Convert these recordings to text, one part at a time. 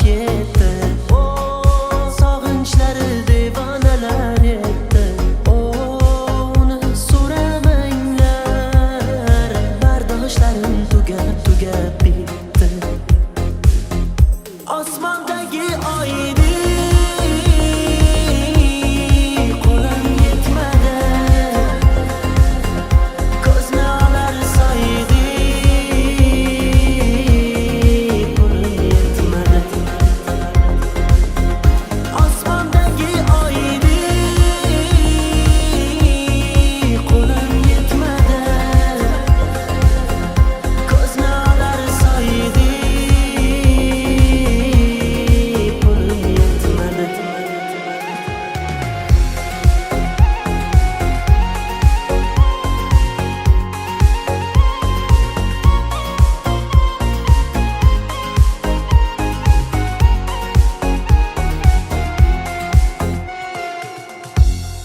yetdi. Sog'inchlari devonalar etdi. Uni so'ramanglar, bardoshlarim tugab bitdi. Osmondagi oydek qo'lim yetmadi, ko'zni olar soydek pulim yetmadi. Osmondagi oydek qo'lim yetmadi, ko'zni olar soydek pulim yetmadi.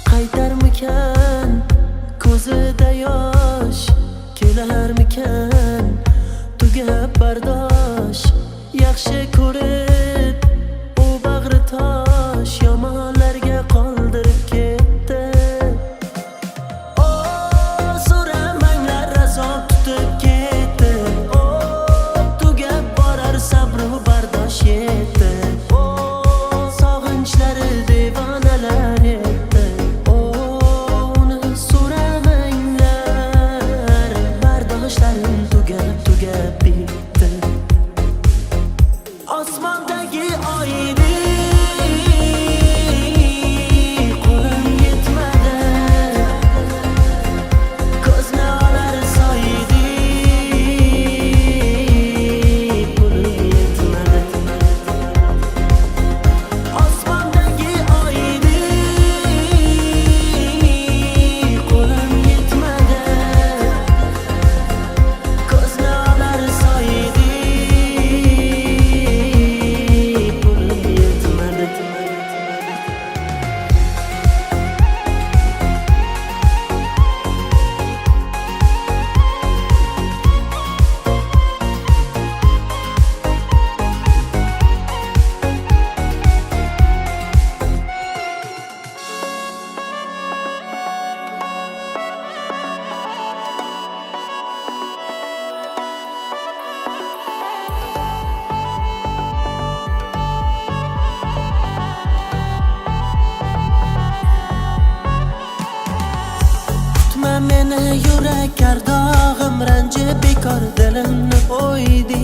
Qaytarmikan ko'zida yosh, kelarmikan tugab bardosh. Yaxshi ko'rib u bag'ri tosh, yomonlarga qoldirib ketdi. So'ramanglar, azob tutib ketdi. Tugab borar sabru bardosh yetdi. Sog'inchlari devonalar etdi. Uni so'ramanglar, bardoshlarim tugab bitdi. Osmondagi oydek qo'lim yetmadi, ko'zni olar soydek pulim yetmadi. Osmondagi oydek qo'lim yetmadi, ko'zni olar soydek pulim yetmadi. Tutma meni yurak kardog'im, ranjib bekor dilimni o'ydi.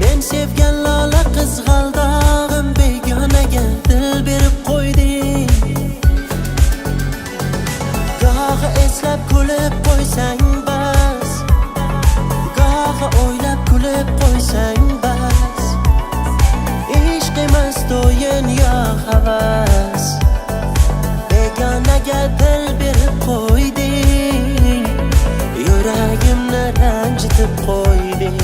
Men sevgan lola qizg'aldog'im, begonaga dil berib qo'ydi. Gohi eslab kulib qo'ysang bas, gohi o'ylab kulib qo'ysang bas. Ishq emas to'yin yo havas, begonaga dil berib qo'yding, yuragimni ranjitib qo'yding.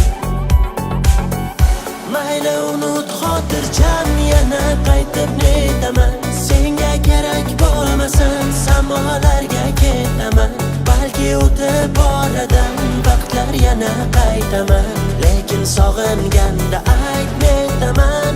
Mayli unut xotirjam, yana qaytib netaman. Senga kerak bo'lmasin, samolarga ketaman. Balki o'tib oradan vaqtlar yana qaytaman. Lekin sog'inganda ayt netaman.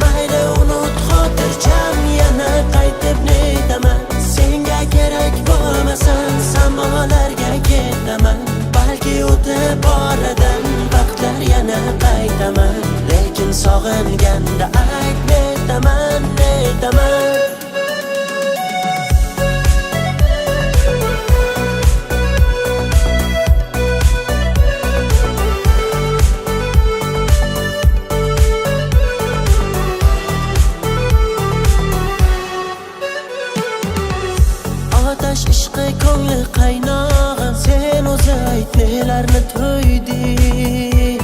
Mayli unut xotirjam, yana qaytib netaman. Senga kerak bo'lmasin, samolarga ketaman. Balki o'tib oradan vaqtlar yana qaytaman. Lekin sog'inganda ayt netaman. Otash ishqi ko'ngli qaynog'im, sen o'zi ayt nelarni to'yding.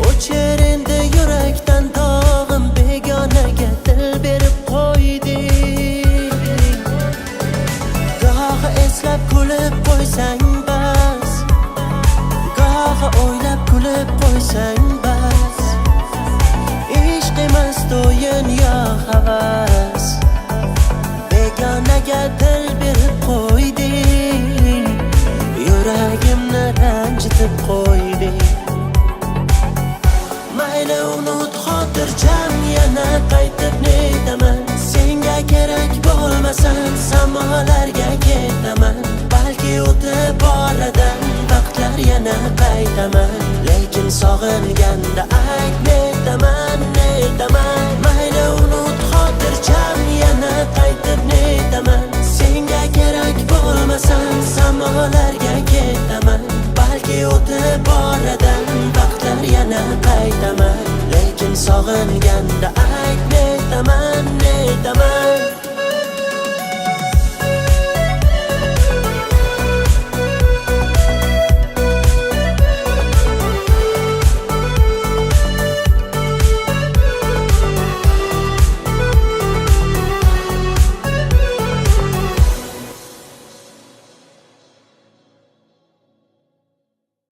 O'chir endi yurakdan dog'im, begonaga unutib qo'yding. Mayli unut xotirjam, yana qaytib netaman. Senga kerak bo'lmasan, samolarga ketaman. Balki o'tib oradan vaqtlar yana qaytaman. Lekin sog'inganda ayt netaman, netaman. Mayli unut xotirjam, yana qaytib netaman. Senga kerak bo'lmasan, samolarga ketaman. Balki o'tib oradan vaqtlar yana qaytaman. Lekin sog'inganda ayt netaman, netaman.